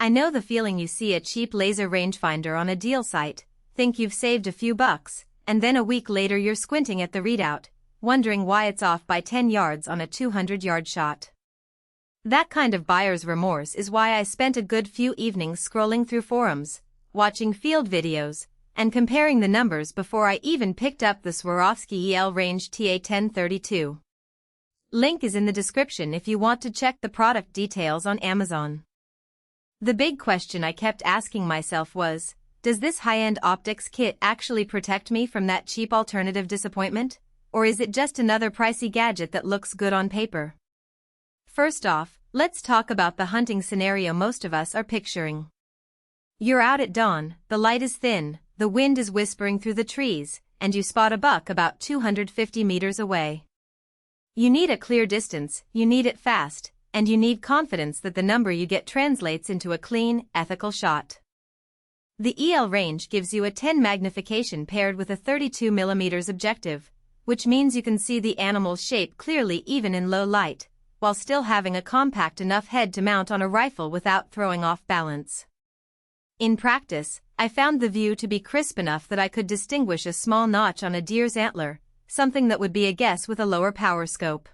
I know the feeling. You see a cheap laser rangefinder on a deal site, think you've saved a few bucks, and then a week later you're squinting at the readout, wondering why it's off by 10 yards on a 200-yard shot. That kind of buyer's remorse is why I spent a good few evenings scrolling through forums, watching field videos, and comparing the numbers before I even picked up the SWAROVSKI EL Range TA1032. Link is in the description if you want to check the product details on Amazon. The big question I kept asking myself was, does this high-end optics kit actually protect me from that cheap alternative disappointment? Or is it just another pricey gadget that looks good on paper? First off, let's talk about the hunting scenario most of us are picturing. You're out at dawn, the light is thin, the wind is whispering through the trees, and you spot a buck about 250 meters away. You need a clear distance, you need it fast, and you need confidence that the number you get translates into a clean, ethical shot. The EL range gives you a 10 magnification paired with a 32mm objective, which means you can see the animal's shape clearly even in low light, while still having a compact enough head to mount on a rifle without throwing off balance. In practice, I found the view to be crisp enough that I could distinguish a small notch on a deer's antler, something that would be a guess with a lower power scope.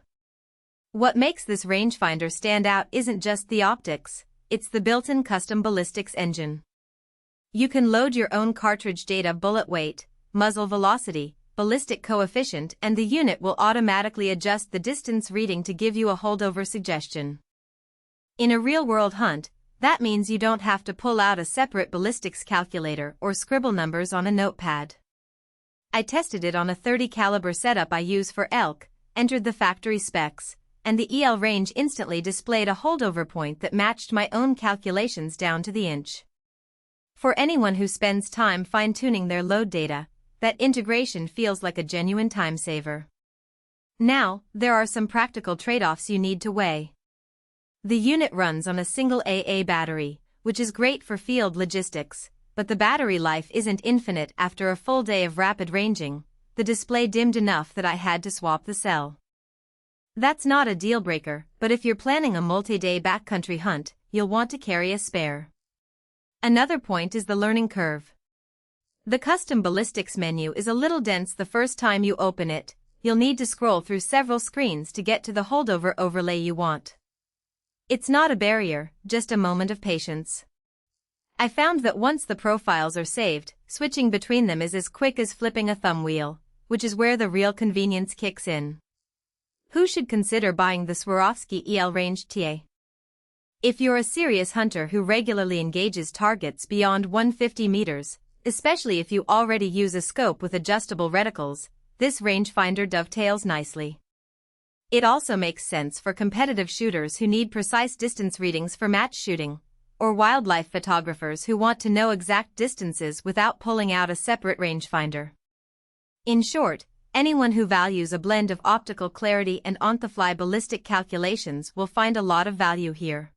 What makes this rangefinder stand out isn't just the optics, it's the built-in custom ballistics engine. You can load your own cartridge data, bullet weight, muzzle velocity, ballistic coefficient, and the unit will automatically adjust the distance reading to give you a holdover suggestion. In a real-world hunt, that means you don't have to pull out a separate ballistics calculator or scribble numbers on a notepad. I tested it on a .30 caliber setup I use for elk, entered the factory specs, and the EL range instantly displayed a holdover point that matched my own calculations down to the inch. For anyone who spends time fine-tuning their load data, that integration feels like a genuine time saver. Now, there are some practical trade-offs you need to weigh. The unit runs on a single AA battery, which is great for field logistics, but the battery life isn't infinite. After a full day of rapid ranging, the display dimmed enough that I had to swap the cell. That's not a deal-breaker, but if you're planning a multi-day backcountry hunt, you'll want to carry a spare. Another point is the learning curve. The custom ballistics menu is a little dense the first time you open it. You'll need to scroll through several screens to get to the holdover overlay you want. It's not a barrier, just a moment of patience. I found that once the profiles are saved, switching between them is as quick as flipping a thumb wheel, which is where the real convenience kicks in. Who should consider buying the SWAROVSKI EL Range TA? If you're a serious hunter who regularly engages targets beyond 150 meters, especially if you already use a scope with adjustable reticles, this rangefinder dovetails nicely. It also makes sense for competitive shooters who need precise distance readings for match shooting, or wildlife photographers who want to know exact distances without pulling out a separate rangefinder. In short, anyone who values a blend of optical clarity and on-the-fly ballistic calculations will find a lot of value here.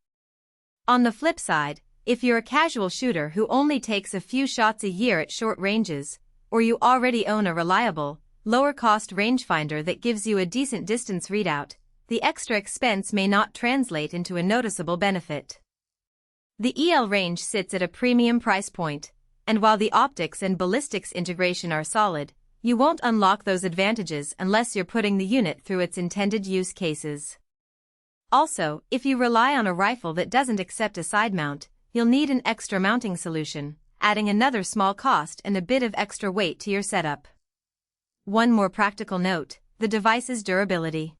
On the flip side, if you're a casual shooter who only takes a few shots a year at short ranges, or you already own a reliable, lower-cost rangefinder that gives you a decent distance readout, the extra expense may not translate into a noticeable benefit. The EL range sits at a premium price point, and while the optics and ballistics integration are solid, you won't unlock those advantages unless you're putting the unit through its intended use cases. Also, if you rely on a rifle that doesn't accept a side mount, you'll need an extra mounting solution, adding another small cost and a bit of extra weight to your setup. One more practical note, the device's durability.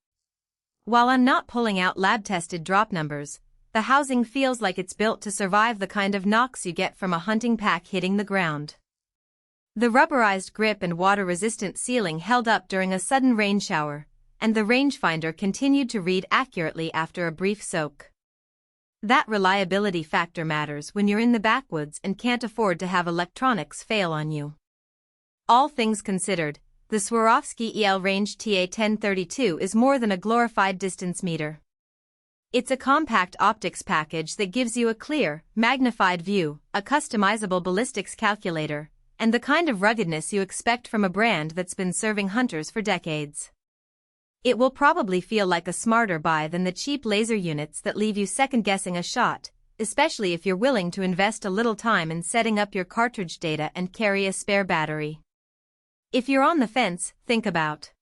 While I'm not pulling out lab-tested drop numbers, the housing feels like it's built to survive the kind of knocks you get from a hunting pack hitting the ground. The rubberized grip and water-resistant sealing held up during a sudden rain shower, and the rangefinder continued to read accurately after a brief soak. That reliability factor matters when you're in the backwoods and can't afford to have electronics fail on you. All things considered, the SWAROVSKI EL Range TA1032 is more than a glorified distance meter. It's a compact optics package that gives you a clear, magnified view, a customizable ballistics calculator, and the kind of ruggedness you expect from a brand that's been serving hunters for decades. It will probably feel like a smarter buy than the cheap laser units that leave you second-guessing a shot, especially if you're willing to invest a little time in setting up your cartridge data and carry a spare battery. If you're on the fence, think about